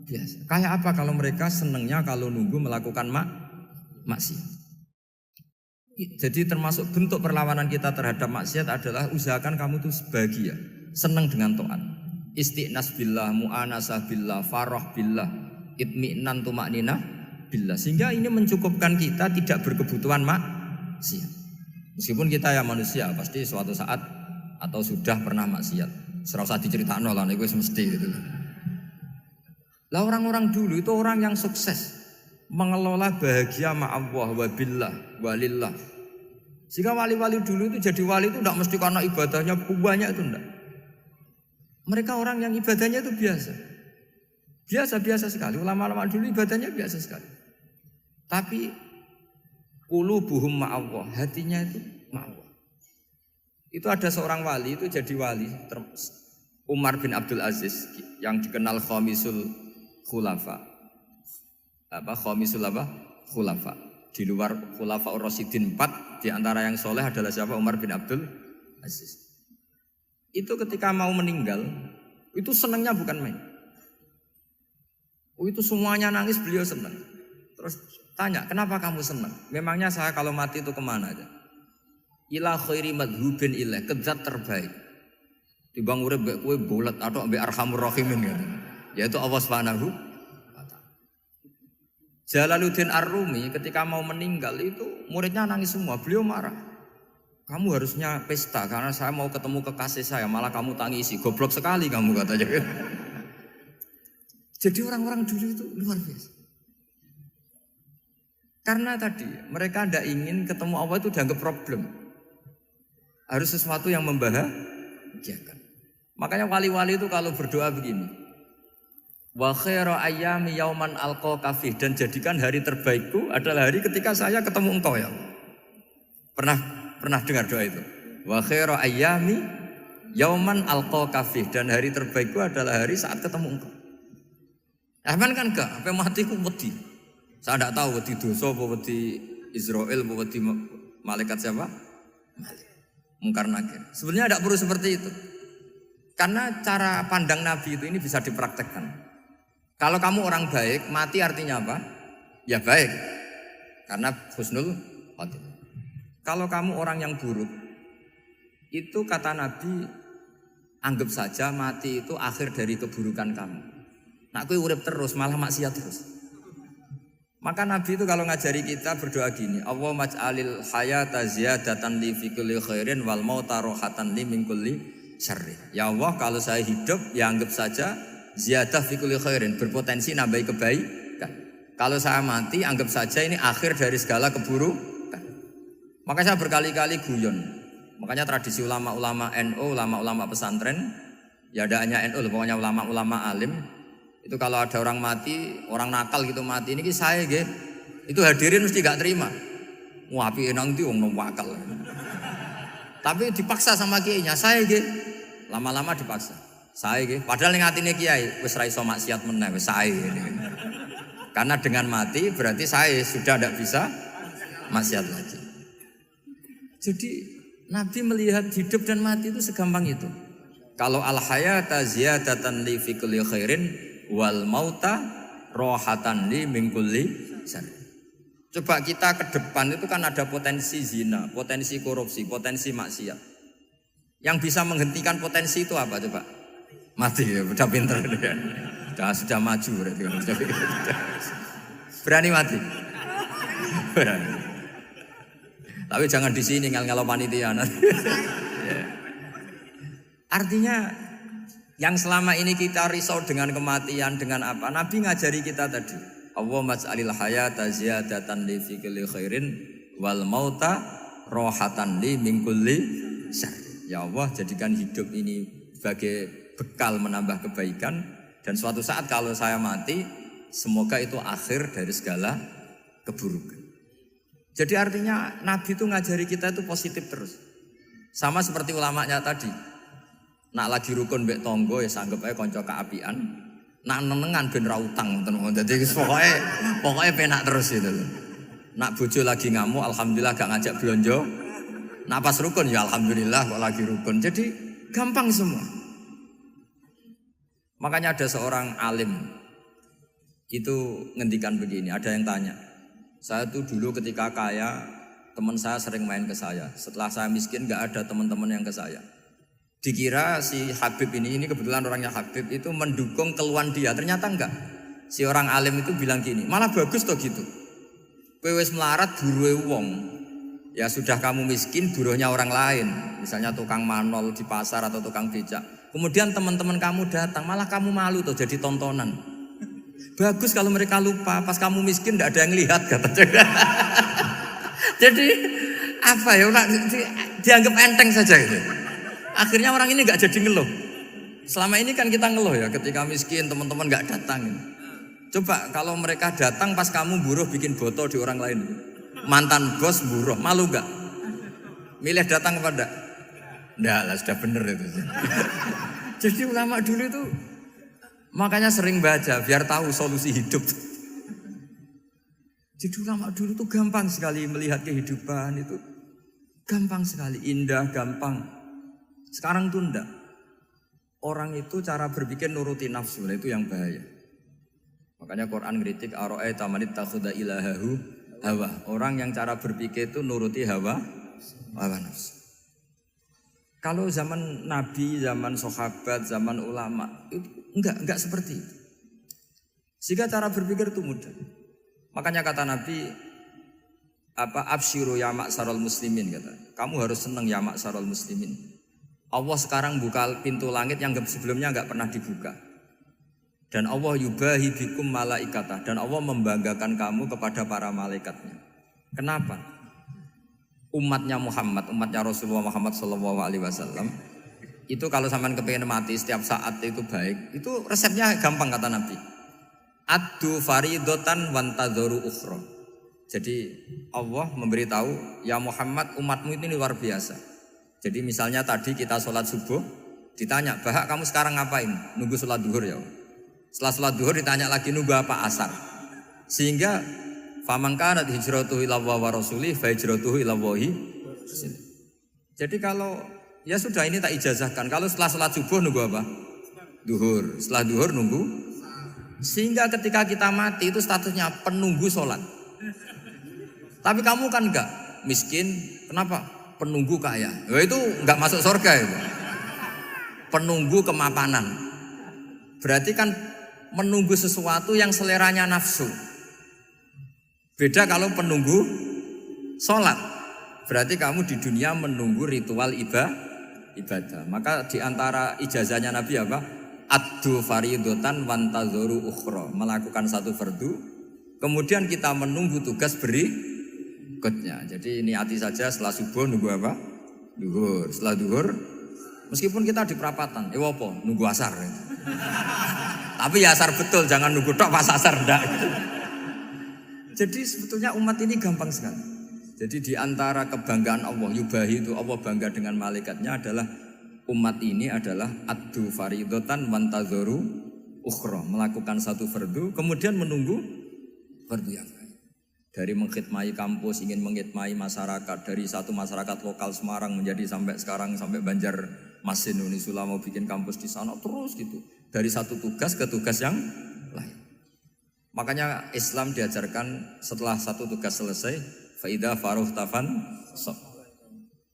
biasa. Kayak apa kalau mereka senengnya kalau nunggu melakukan maksiat. Jadi termasuk bentuk perlawanan kita terhadap maksiat adalah usahakan kamu tuh bahagia, seneng dengan taat. Istiqnas billah, mu'anasah billah, farah billah, itmi'nan tumakninah billah. Sehingga ini mencukupkan kita tidak berkebutuhan maksiat. Meskipun kita ya manusia pasti suatu saat atau sudah pernah maksiat. Serasa diceritakno lah niku wis mesti gitu. Lah orang-orang dulu itu orang yang sukses mengelola bahagia ma Allah wa billah walillah. Sehingga wali-wali dulu itu jadi wali itu tidak mesti karena ibadahnya banyak itu enggak. Mereka orang yang ibadahnya itu biasa. Biasa-biasa sekali. Ulama-ulama dulu ibadahnya biasa sekali. Tapi qulubuhum ma Allah, hatinya itu ma Allah. Itu ada seorang wali itu jadi wali, Umar bin Abdul Aziz yang dikenal Khamisul Khulafa. Khamisul Khulafa. Di luar Khulafa Ar-Rasyidin 4, di antara yang soleh adalah siapa? Umar bin Abdul Aziz. Itu ketika mau meninggal, itu senangnya bukan main. Itu semuanya nangis, beliau senang. Terus tanya, kenapa kamu senang? Memangnya saya kalau mati itu kemana aja? Ila khairi madhubin ilah, ke zat terbaik. Timbang urip mbek kowe bolet atau mbek arhamur rahimin gitu. Yaitu Allah Subhanahu wa taala. Jalaluddin Ar-Rumi ketika mau meninggal itu muridnya nangis semua, beliau marah. Kamu harusnya pesta karena saya mau ketemu kekasih saya, malah kamu tangisi. Goblok sekali kamu katanya. Jadi orang-orang dulu itu luar biasa. Karena tadi mereka tidak ingin ketemu Allah itu dianggap problem. Harus sesuatu yang membahagiakan. Makanya wali-wali itu kalau berdoa begini. Wa khairu ayyami yauman alqa kafih, dan jadikan hari terbaikku adalah hari ketika saya ketemu engkau ya. Pernah pernah dengar doa itu? Wa khairu ayyami yauman alqaka fih, dan hari terbaikku adalah hari saat ketemu engkau. Aman kan enggak? Sampai mati ku wedi. Saya enggak tahu wedi dosa apa wedi Israel apa wedi malaikat siapa? Mungkar nakir. Sebenarnya tidak perlu seperti itu. Karena cara pandang Nabi itu ini bisa dipraktekkan. Kalau kamu orang baik, mati artinya apa? Ya baik. Karena husnul khotimah. Kalau kamu orang yang buruk, itu kata Nabi, anggap saja mati itu akhir dari keburukan kamu. Nak kowe urip terus malah maksiat terus. Maka Nabi itu kalau ngajari kita berdoa gini, Allahumma ij'alil hayata ziyadatan li fi kulli khairin wal mauta rohatan li min kulli syarrin. Ya Allah, kalau saya hidup ya anggap saja ziyadah fi kulli khairin, berpotensi nambahi kebaikan. Kalau saya mati anggap saja ini akhir dari segala keburukan. Maka saya berkali-kali guyon. Makanya tradisi ulama-ulama NU, ulama-ulama pesantren, ya ada hanya NU, pokoknya ulama-ulama alim. Itu kalau ada orang mati, orang nakal gitu mati, ini saya gitu. Itu hadirin mesti gak terima. Wah, api enang itu orang wakal. Tapi dipaksa sama kiainya, saya gitu. Lama-lama dipaksa. Saya gitu. Padahal yang hatinya kiai, wis ra iso maksiat meneh, wis saya gitu. Karena dengan mati berarti saya sudah tidak bisa maksiat lagi. Jadi Nabi melihat hidup dan mati itu segampang itu. Kalau al-hayata ziyadatan li fi kulli khairin wal mauta rohatan li min kulli syarr. Coba kita ke depan itu kan ada potensi zina, potensi korupsi, potensi maksiat. Yang bisa menghentikan potensi itu apa coba? Mati ya, udah pinter dia. Sudah maju berarti. Berani mati. Berani. Tapi jangan di sini ngel-ngelo panitia. Artinya yang selama ini kita risau dengan kematian, dengan apa? Nabi ngajari kita tadi. Allahumma ij'alil hayata ziyadatan li fi kulli khairin wal mauta rohatan li min kulli syarr. Ya Allah, jadikan hidup ini sebagai bekal menambah kebaikan, dan suatu saat kalau saya mati, semoga itu akhir dari segala keburukan. Jadi artinya Nabi itu ngajari kita itu positif terus. Sama seperti ulamanya tadi. Nak lagi rukun mbek tonggo ya sanggep ae kanca kaapian. Nak nenengan ben ra utang ngoten. Dadi pokoke penak terus itu. Nak bojo lagi ngamuk alhamdulillah gak ngajak blonjo. Nak pas rukun ya alhamdulillah kok lagi rukun. Jadi gampang semua. Makanya ada seorang alim itu ngendikan begini, ada yang tanya. Saya tuh dulu ketika kaya, teman saya sering main ke saya. Setelah saya miskin gak ada teman-teman yang ke saya. Dikira si Habib ini kebetulan orangnya Habib itu mendukung keluhan dia. Ternyata enggak. Si orang alim itu bilang gini, malah bagus toh gitu. Kowe wis melarat buruhe wong. Ya sudah kamu miskin buruhnya orang lain. Misalnya tukang manol di pasar atau tukang becak. Kemudian teman-teman kamu datang, malah kamu malu tuh jadi tontonan. Bagus kalau mereka lupa, pas kamu miskin tidak ada yang lihat kata. Jadi apa ya, dianggap enteng saja gitu. Akhirnya orang ini nggak jadi ngeluh. Selama ini kan kita ngeluh ya, ketika miskin teman-teman nggak datang. Coba kalau mereka datang pas kamu buruh bikin foto di orang lain, mantan bos buruh, malu nggak? Milih datang apa enggak? Enggak lah, sudah bener itu. Jadi ulama dulu itu makanya sering baca biar tahu solusi hidup. Jadi ulama dulu tuh gampang sekali melihat kehidupan itu, gampang sekali, indah, gampang. Sekarang tuh enggak. Orang itu cara berpikir nuruti nafsu, itu yang bahaya. Makanya Quran kritik ara'aita man ittakhadha ilahahu hawa. Orang yang cara berpikir itu nuruti hawa nafsu. Kalau zaman Nabi, zaman sahabat, zaman ulama itu enggak seperti itu. Sehingga cara berpikir itu mudah. Makanya kata Nabi, absyiru ya ma'sarul muslimin, kata. Kamu harus senang ya ma'sarul muslimin. Allah sekarang buka pintu langit yang sebelumnya enggak pernah dibuka. Dan Allah yubahi bikum malaikata, dan Allah membanggakan kamu kepada para malaikatnya. Kenapa? Umatnya Muhammad, umatnya Rasulullah Muhammad SAW, itu kalau sampean kepingin mati setiap saat itu baik, itu resepnya gampang kata Nabi. Addu faridotan wantadzoru ukhra. Jadi Allah memberitahu, ya Muhammad umatmu ini luar biasa. Jadi misalnya tadi kita sholat subuh, ditanya, Bahak kamu sekarang ngapain? Nunggu sholat duhur ya. Setelah sholat duhur ditanya lagi nunggu apa asar. Sehingga faman kanat hijratuhu ila Allah wa rasulih fa hijratuhu ila Allahi. Jadi kalau ya sudah ini tak ijazahkan. Kalau setelah sholat subuh nunggu apa? Duhur. Setelah duhur nunggu. Sehingga ketika kita mati itu statusnya penunggu sholat. Tapi kamu kan enggak miskin, kenapa? Penunggu kaya. Ya itu enggak masuk surga itu. Penunggu kemapanan. Berarti kan menunggu sesuatu yang seleranya nafsu. Beda kalau penunggu sholat. Berarti kamu di dunia menunggu ritual ibadah. Maka di antara ijazahnya Nabi apa? Addu faridotan wantazoru ukhra. Melakukan satu fardu. Kemudian kita menunggu tugas berikutnya. Jadi niati saja setelah subuh nunggu apa? Duhur. Setelah duhur, meskipun kita di perapatan, apa? Nunggu asar. Tapi ya asar betul, jangan nunggu tok pas asar ndak. Jadi sebetulnya umat ini gampang sekali. Jadi di antara kebanggaan Allah, yubahi itu Allah bangga dengan malaikatnya adalah umat ini adalah addu faridotan wantazoru ukhra. Melakukan satu fardu, kemudian menunggu fardu yang lain. Dari mengkhidmati kampus, ingin mengkhidmati masyarakat, dari satu masyarakat lokal Semarang menjadi sampai sekarang sampai Banjarmasin, Unisula mau bikin kampus di sana terus gitu. Dari satu tugas ke tugas yang lain. Makanya Islam diajarkan setelah satu tugas selesai, faida faruh tafan sok.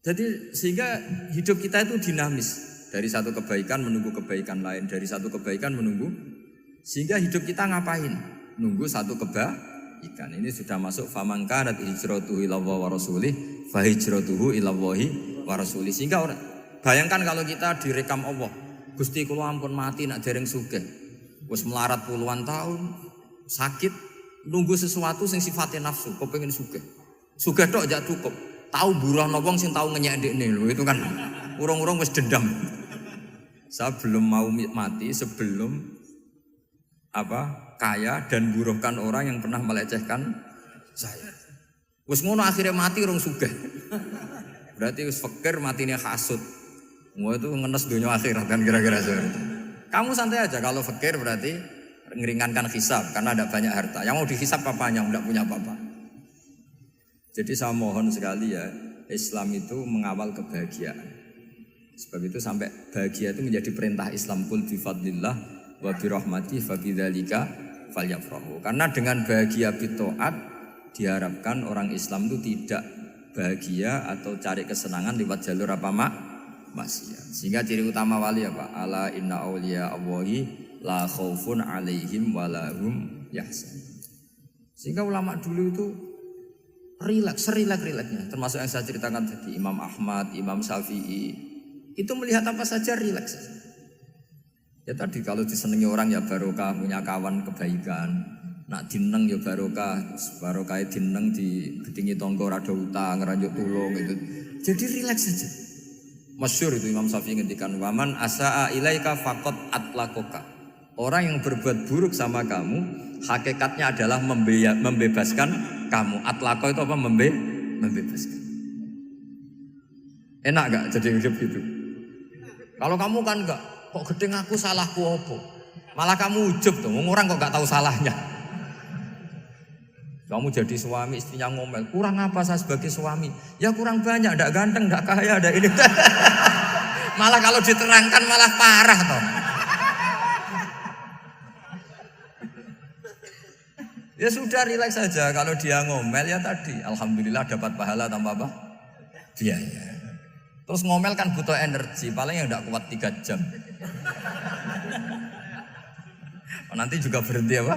Jadi sehingga hidup kita itu dinamis. Dari satu kebaikan menunggu kebaikan lain, dari satu kebaikan menunggu. Sehingga hidup kita ngapain? Nunggu satu kebaikan. Ini sudah masuk faman kanat hijratuhu ila Allah wa rasulih fa hijratuhu ila Allahi wa rasulih. Sehingga bayangkan kalau kita direkam Allah, Gusti kula ampun mati nak dereng sugih. Wis melarat puluhan tahun, sakit, nunggu sesuatu sing sifatnya nafsu, kepengin sugih. Sugih tok aja cukup. Tahu buruhno wong sing tahu ngenyek ndekne lho, itu kan urung-urung wis dendam. Saya belum mau mati sebelum kaya dan buruhkan orang yang pernah melecehkan saya. Wis ngono akhirnya mati rong sugih. Berarti wis fakir matine hasud. Mau itu ngenes dunia akhirat kan kira-kira seperti itu. Kamu santai aja kalau fakir berarti meringankan hisab karena ada banyak harta. Yang mau dihisab papanya enggak punya apa-apa. Jadi saya mohon sekali ya, Islam itu mengawal kebahagiaan. Sebab itu sampai bahagia itu menjadi perintah Islam, qul bi fadlillah wa bi rahmati fa bidzalika falyafrahu. Karena dengan bahagia bitaat diharapkan orang Islam itu tidak bahagia atau cari kesenangan lewat jalur apa maksiat. Sehingga ciri utama wali apa? Ala inna auliya Allahi la khaufun alaihim wa lahum yahzanun. Sehingga ulama dulu itu rileks-rileksnya. Termasuk yang saya ceritakan tadi, Imam Ahmad, Imam Syafi'i, itu melihat apa saja rileks. Ya tadi kalau disenangi orang ya barokah, punya kawan kebaikan. Nak dineng ya barokah dineng di gedingi tonggo rada utang, ngeranjuk tulung gitu. Jadi rileks saja. Masyhur itu Imam Syafi'i ngendikan, waman asaa ilaika faqad atlaqaka. Orang yang berbuat buruk sama kamu, hakikatnya adalah membebaskan kamu. Atlaqo itu apa? Membebaskan. Enak gak jadi hidup gitu? Kalau kamu kan enggak, kok gedeng aku salahku apa? Malah kamu ujub tuh, orang kok gak tahu salahnya. Kamu jadi suami, istrinya ngomel, kurang apa saya sebagai suami? Ya kurang banyak, enggak ganteng, enggak kaya, enggak ini. Malah kalau diterangkan malah parah toh. Ya sudah rileks saja, kalau dia ngomel ya tadi, alhamdulillah dapat pahala tanpa apa? Biaya. Terus ngomel kan butuh energi, paling yang enggak kuat 3 jam. Nanti juga berhenti apa?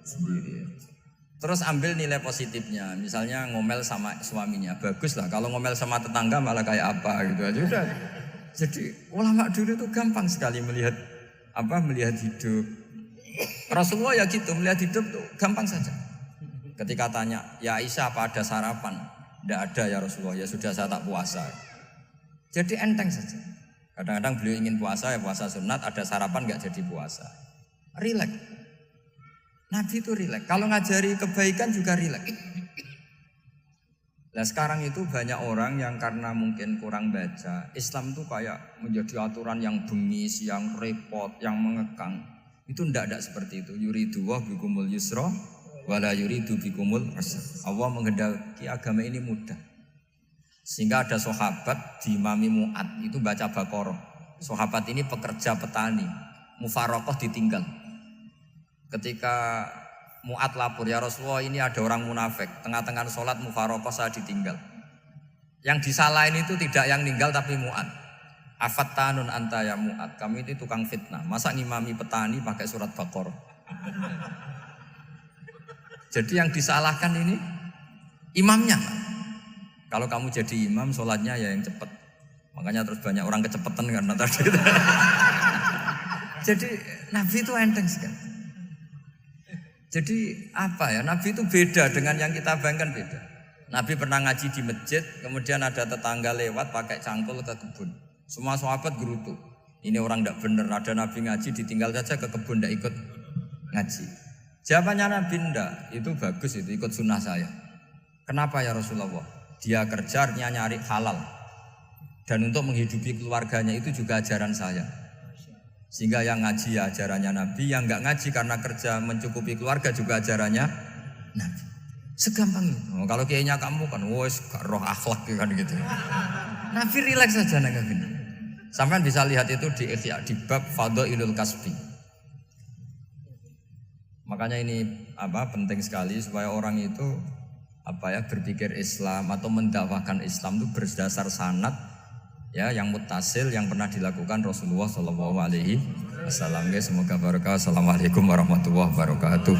Sendiri. Terus ambil nilai positifnya, misalnya ngomel sama suaminya, bagus lah. Kalau ngomel sama tetangga malah kayak apa gitu aja udah. Jadi ulama dulu itu gampang sekali melihat hidup. Rasulullah ya gitu, melihat hidup tuh gampang saja. Ketika tanya, ya Aisyah apa ada sarapan? Tidak ada ya Rasulullah, ya sudah saya tak puasa. Jadi enteng saja. Kadang-kadang beliau ingin puasa, ya puasa sunat, ada sarapan gak jadi puasa. Rileks. Nabi itu rileks. Kalau ngajari kebaikan juga rileks. Nah sekarang itu banyak orang yang karena mungkin kurang baca, Islam itu kayak menjadi aturan yang bengis, yang repot, yang mengekang. Itu tidak seperti itu. Yuridu wa bikumul yusra wala yuridu bikumul usra. Allah menghendaki agama ini mudah. Sehingga ada sahabat di Imami Mu'ad itu baca Baqarah. Sahabat ini pekerja petani, mufarokoh ditinggal. Ketika Mu'ad lapor, ya Rasulullah ini ada orang munafik, tengah-tengah sholat mufarokoh saya ditinggal. Yang disalahin itu tidak yang ninggal tapi Mu'ad. Afattanun anta ya Mu'ad, kami itu tukang fitnah. Masa ngimami petani pakai surat Baqarah? Jadi yang disalahkan ini imamnya. Kalau kamu jadi imam, sholatnya ya yang cepat. Makanya terus banyak orang kecepatan karena tadi. Jadi Nabi itu enteng sekali. Jadi apa ya, Nabi itu beda dengan yang kita bayangkan beda. Nabi pernah ngaji di masjid, kemudian ada tetangga lewat pakai cangkul ke kebun. Semua sahabat gerutu. Ini orang tidak benar, ada Nabi ngaji ditinggal saja ke kebun, tidak ikut ngaji. Jawabannya Nabi tidak, itu bagus, itu ikut sunnah saya. Kenapa ya Rasulullah? Dia kerjanya nyari halal. Dan untuk menghidupi keluarganya itu juga ajaran saya. Sehingga yang ngaji ya ajarannya Nabi, yang enggak ngaji karena kerja mencukupi keluarga juga ajarannya Nabi. Segampang itu. Oh, kalau kayaknya kamu kan, wes roh akhlak kan gitu. Nabi rileks saja Nabi. Sampai bisa lihat itu di Ihya di bab Fadhailul Kasbi. Makanya ini penting sekali supaya orang itu berpikir Islam atau mendakwahkan Islam itu berdasar sanad ya yang muttasil yang pernah dilakukan Rasulullah SAW. Semoga barokah. Assalamualaikum warahmatullahi wabarakatuh.